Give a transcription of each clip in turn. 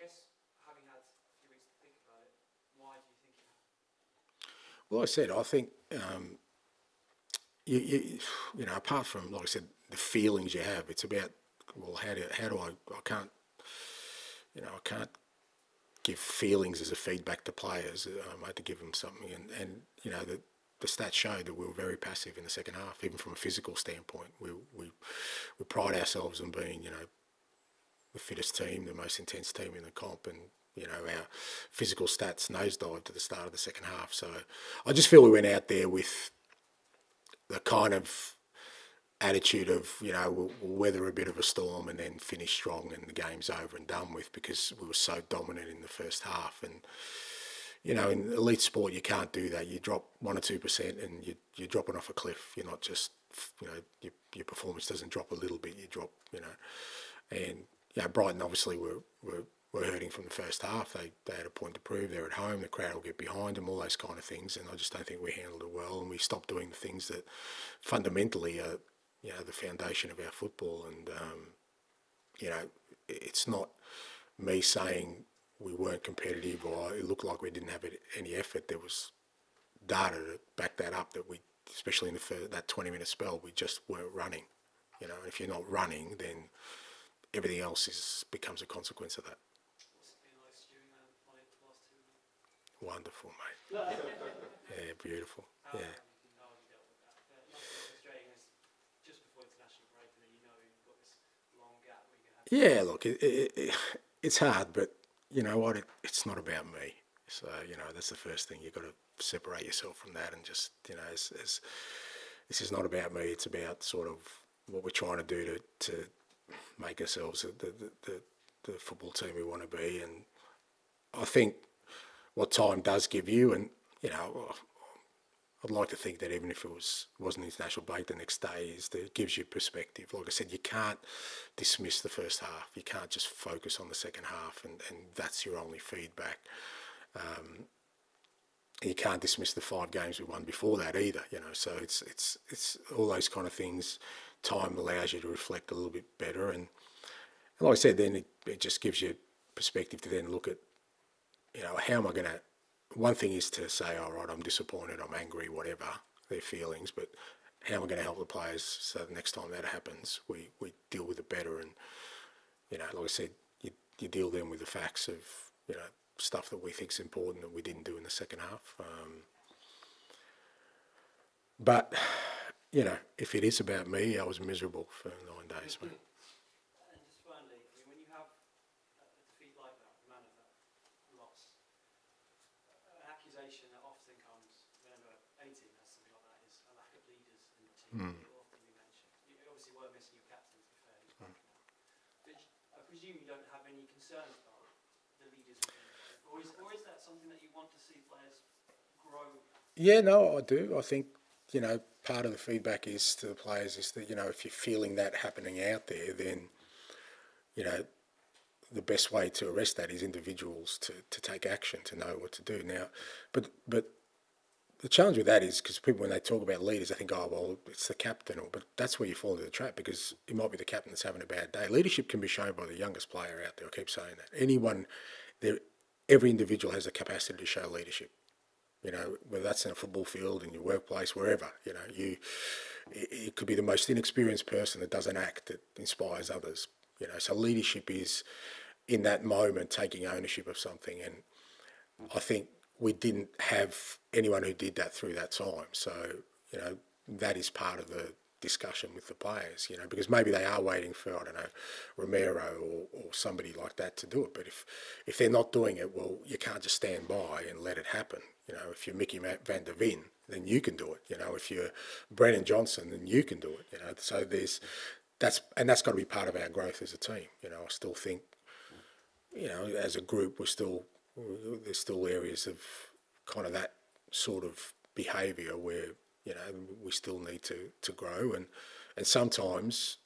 guess, having had a few weeks to think about it, why do you think it happened? Well, like I said, I think you know, apart from, like I said, the feelings you have, it's about, well, how do I can't, you know, I can't give feelings as a feedback to players. I had to give them something, and you know, the stats showed that we were very passive in the second half, even from a physical standpoint. We pride ourselves on being, you know, the fittest team, the most intense team in the comp, and you know, our physical stats nosedived at the start of the second half. So I just feel we went out there with the kind of attitude of, you know, we'll weather a bit of a storm and then finish strong and the game's over and done with, because we were so dominant in the first half. And you know, in elite sport you can't do that. You drop 1 or 2% and you're dropping off a cliff. You're not just, you know, your performance doesn't drop a little bit, you drop, you know. And you know, Brighton obviously were hurting from the first half. They had a point to prove. They're at home, the crowd will get behind them, all those kind of things, and I just don't think we handled it well, and we stopped doing the things that fundamentally are, you know, the foundation of our football. And you know, it's not me saying we weren't competitive or it looked like we didn't have any effort. There was data to back that up, that we, especially in that 20-minute spell, we just weren't running. You know, if you're not running, then everything else becomes a consequence of that. What's it been like stewing on it the last 2 weeks? Wonderful, mate. Yeah, beautiful. How Yeah. have you dealt with that? Nothing frustrating is just before international break, and then you know you've got this long gap where you're going to have. Yeah, look, it's hard, but you know what? It's not about me. So you know, that's the first thing. You've got to separate yourself from that and just, you know, as this is not about me. It's about sort of what we're trying to do to make ourselves the football team we want to be. And I think what time does give you, and you know, I'd like to think that even if it wasn't international break the next day, is that it gives you perspective. Like I said, you can't dismiss the first half. You can't just focus on the second half, and that's your only feedback. You can't dismiss the 5 games we won before that either. You know, so it's all those kind of things. Time allows you to reflect a little bit better, and like I said, then it just gives you perspective to then look at, you know, how am I going to. One thing is to say, all right, I'm disappointed, I'm angry, whatever their feelings, but how am I going to help the players so the next time that happens, we deal with it better. And you know, like I said, you deal then with the facts of, you know, stuff that we think is important that we didn't do in the second half. But you know, if it is about me, I was miserable for 9 days. And just finally, I mean, when you have a defeat like that, the man of that loss, an accusation that often comes whenever a team has something like that is a lack of leaders in the team. It will often be mentioned. You obviously were missing your captain, to be fair, he's back now. But I presume you don't have any concerns about the leaders, or is that something that you want to see players grow? Yeah, no, I do. I think, you know, part of the feedback is to the players is that, you know, if you're feeling that happening out there, then, you know, the best way to arrest that is individuals to take action, to know what to do. Now, but the challenge with that is because people, when they talk about leaders, they think, oh, well, it's the captain. But that's where you fall into the trap, because it might be the captain that's having a bad day. Leadership can be shown by the youngest player out there. I keep saying that. Every individual has the capacity to show leadership. You know, whether that's in a football field, in your workplace, wherever. You know, it could be the most inexperienced person that does an act that inspires others. You know, so leadership is in that moment taking ownership of something, and I think we didn't have anyone who did that through that time. So, you know, that is part of the discussion with the players, you know, because maybe they are waiting for, I don't know, Romero or somebody like that to do it. But if they're not doing it, well, you can't just stand by and let it happen. You know, if you're Mickey van der Ven, then you can do it. You know, if you're Brennan Johnson, then you can do it. You know, so that's got to be part of our growth as a team. You know, I still think, you know, as a group, there's still areas of kind of that sort of behaviour where, you know, we still need to grow, and sometimes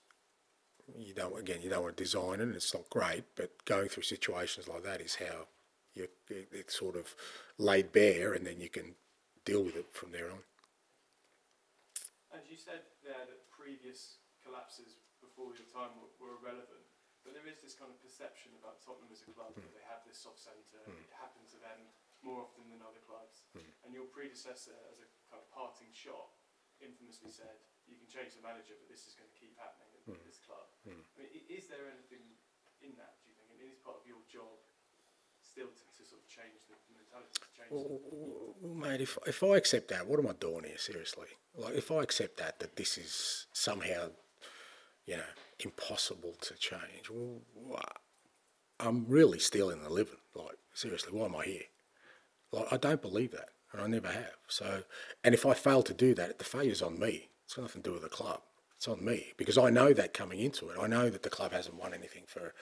you don't want to design it, and it's not great, but going through situations like that is how it's sort of laid bare, and then you can deal with it from there on. As you said there, that previous collapses before your time were irrelevant, But there is this kind of perception about Tottenham as a club that they have this soft centre. It happened to them more often than other clubs. And your predecessor, as a kind of parting shot, infamously said, "You can change the manager, but this is going to keep happening at this club." I mean, is there anything in that, do you think? And it is part of your job still to sort of change the mentality, to change Well, mate, if I accept that, what am I doing here, seriously? Like, if I accept that this is somehow, you know, impossible to change, well, I'm really stealing the living. Like, seriously, why am I here? Like, I don't believe that, and I never have. So, and if I fail to do that, the failure's on me. It's got nothing to do with the club. It's on me, because I know that coming into it. I know that the club hasn't won anything for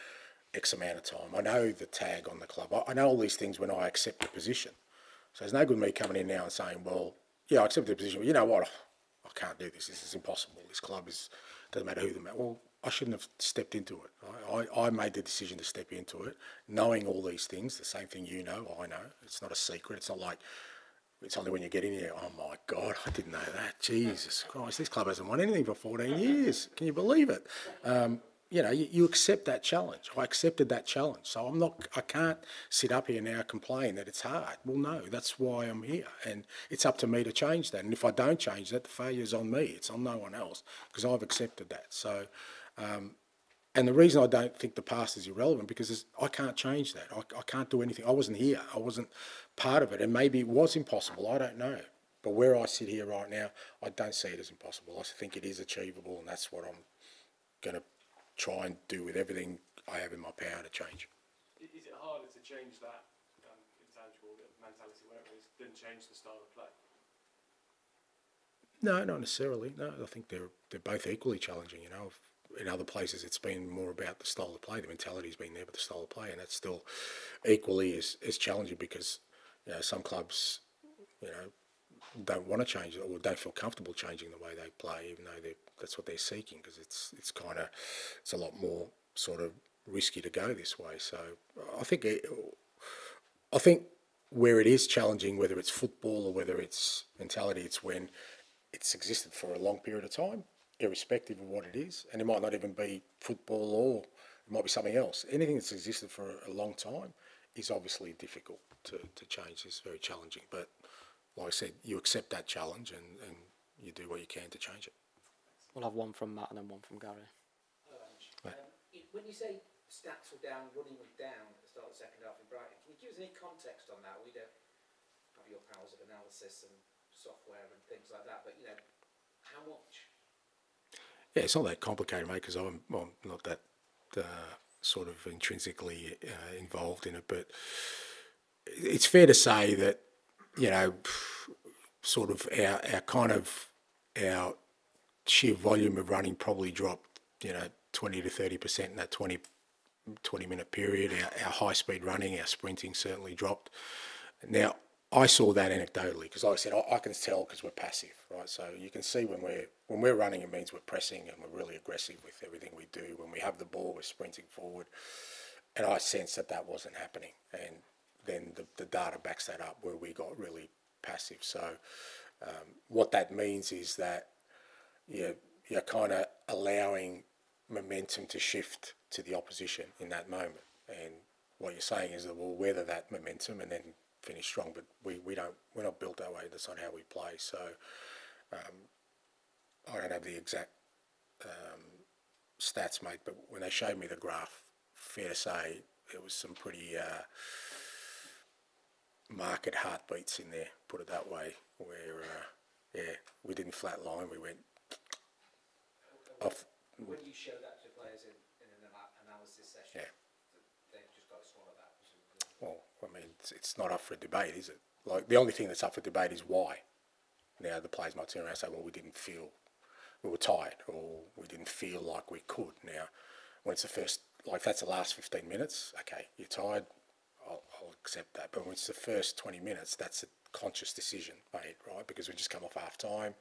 X amount of time. I know the tag on the club. I know all these things when I accept the position. So there's no good me coming in now and saying, well, yeah, I accept the position, but you know what? I can't do this. This is impossible. This club doesn't matter who the man. Well, I shouldn't have stepped into it. I made the decision to step into it, knowing all these things, the same thing you know, I know. It's not a secret. It's not like it's only when you get in here, oh my God, I didn't know that. Jesus Christ, this club hasn't won anything for 14 years. Can you believe it? You know, you accept that challenge. I accepted that challenge. So I can't sit up here now and complain that it's hard. Well, no, that's why I'm here. And it's up to me to change that. And if I don't change that, the failure's on me. It's on no one else, because I've accepted that. So, and the reason I don't think the past is irrelevant, because I can't change that. I can't do anything. I wasn't here. I wasn't part of it. And maybe it was impossible. I don't know. But where I sit here right now, I don't see it as impossible. I think it is achievable, and that's what I'm going to try and do with everything I have in my power to change. Is it harder to change that intangible mentality, whatever it is, than change the style of play? No, not necessarily. No, I think they're both equally challenging. You know, in other places it's been more about the style of play. The mentality's been there, but the style of play, and that's still equally as challenging, because you know, some clubs, you know, don't want to change it, or don't feel comfortable changing the way they play, even though that's what they're seeking, because it's a lot more sort of risky to go this way. So I think where it is challenging, whether it's football or whether it's mentality, it's when it's existed for a long period of time, irrespective of what it is, and it might not even be football, or it might be something else. Anything that's existed for a long time is obviously difficult to change. It's very challenging, but like I said, you accept that challenge and you do what you can to change it. We'll have one from Matt and then one from Gary. Hello, Ange. When you say stats were down, running was down at the start of the second half in Brighton, can you give us any context on that? We don't have your powers of analysis and software and things like that, but you know, how much? Yeah, it's not that complicated, mate, because I'm not that sort of intrinsically involved in it, but it's fair to say that, you know, sort of our sheer volume of running probably dropped, you know, 20 to 30% in that 20 minute period. Our high speed running, our sprinting certainly dropped. Now, I saw that anecdotally, because like I said, I can tell because we're passive, right? So you can see when we're running, it means we're pressing and we're really aggressive with everything we do. When we have the ball, we're sprinting forward. And I sensed that wasn't happening. And then the data backs that up, where we got really passive. So what that means is that you're kind of allowing momentum to shift to the opposition in that moment. And what you're saying is that we'll weather that momentum and then finish strong. But we're not built that way. That's not how we play. So I don't have the exact stats, mate, but when they showed me the graph, fair to say, there was some pretty market heartbeats in there, put it that way, where we didn't flatline, we went off. When you show that to players in an analysis session, they've just got to swallow that. Well, I mean, it's not up for debate, is it? Like, the only thing that's up for debate is why. Now, the players might turn around and say, well, we were tired, or we didn't feel like we could. Now, when it's the first, like, if that's the last 15 minutes, okay, you're tired, I'll accept that. But when it's the first 20 minutes, that's a conscious decision made, right? Because we just come off half time,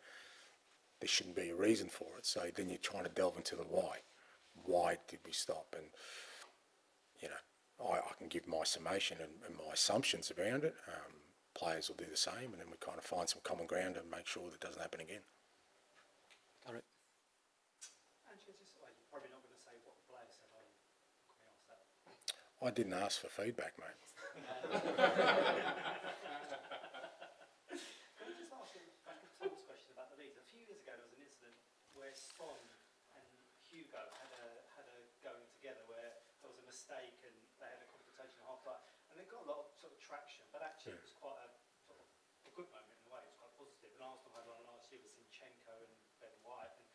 there shouldn't be a reason for it. So then you're trying to delve into the why. Why did we stop? And, you know, I can give my summation and my assumptions around it. Players will do the same, and then we kind of find some common ground and make sure that it doesn't happen again. All right. Actually, just, well, you're probably not going to say what the player said, are you? I didn't ask for feedback, mate. Can I just ask you back to Tom's question about the leads? A few years ago there was an incident where Son and Hugo had a going together where there was a mistake and they had a confrontation at half time, and they got a lot of sort of traction, but actually it was quite a sort of a good moment in a way. It was quite positive. And Arsenal had one last year with Zinchenko and Ben White. And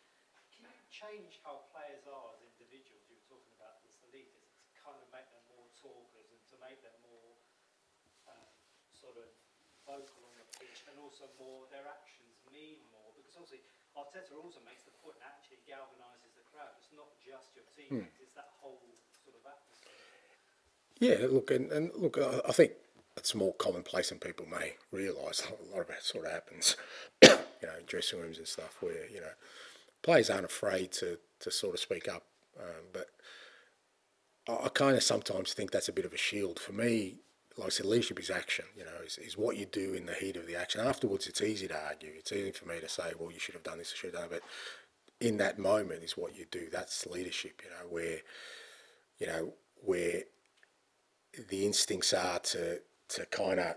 can you change how players are as individuals? You were talking about this, the leaders, to kind of make them more talkers and to make them more sort of vocal on the pitch, and also more their actions mean more, because obviously Arteta also makes the point that actually galvanises the crowd. It's not just your teammates, it's that whole sort of atmosphere. Yeah, look, and look, I think it's more commonplace than people may realise. A lot of it sort of happens, you know, in dressing rooms and stuff where, you know, players aren't afraid to sort of speak up. But I kind of sometimes think that's a bit of a shield. For me, like I said, leadership is action, you know, is what you do in the heat of the action. Afterwards, it's easy to argue. It's easy for me to say, well, you should have done this, you should have done that. But in that moment is what you do. That's leadership, you know, where the instincts are to kind of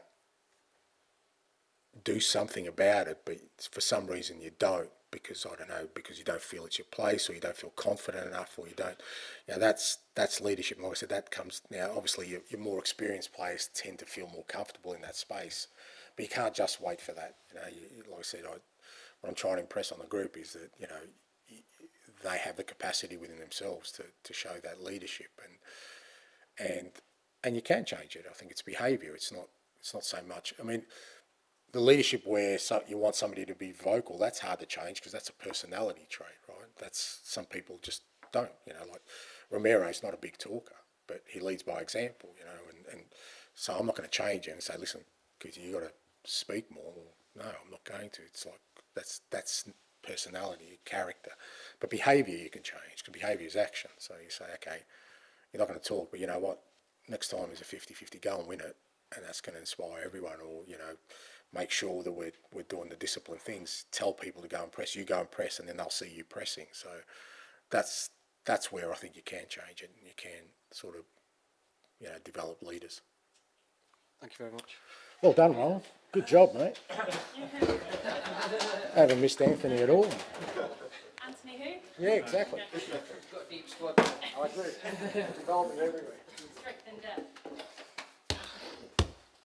do something about it, but for some reason you don't, because I don't know, because you don't feel it's your place, or you don't feel confident enough, or you don't, you know, that's leadership. And like I said, that comes now. Obviously, your more experienced players tend to feel more comfortable in that space, but you can't just wait for that. You know, like I said, what I'm trying to impress on the group is that, you know, they have the capacity within themselves to show that leadership, and you can change it. I think it's behaviour. It's not so much. I mean, the leadership where you want somebody to be vocal, that's hard to change because that's a personality trait, right? That's, some people just don't, you know, like Romero's not a big talker, but he leads by example, you know, and so I'm not going to change it and say, listen, you got to speak more. No, I'm not going to. It's like, that's personality, character. But behaviour you can change, because behaviour is action. So you say, okay, you're not going to talk, but you know what? Next time is a 50-50, go and win it, and that's going to inspire everyone. Or, you know, make sure that we're doing the disciplined things. Tell people to go and press. You go and press, and then they'll see you pressing. So that's where I think you can change it, and you can sort of, you know, develop leaders. Thank you very much. Well done, Ron. Good job, mate. Haven't missed Anthony at all. Anthony who? Yeah, exactly. Got a deep squad. I agree. Developing everywhere.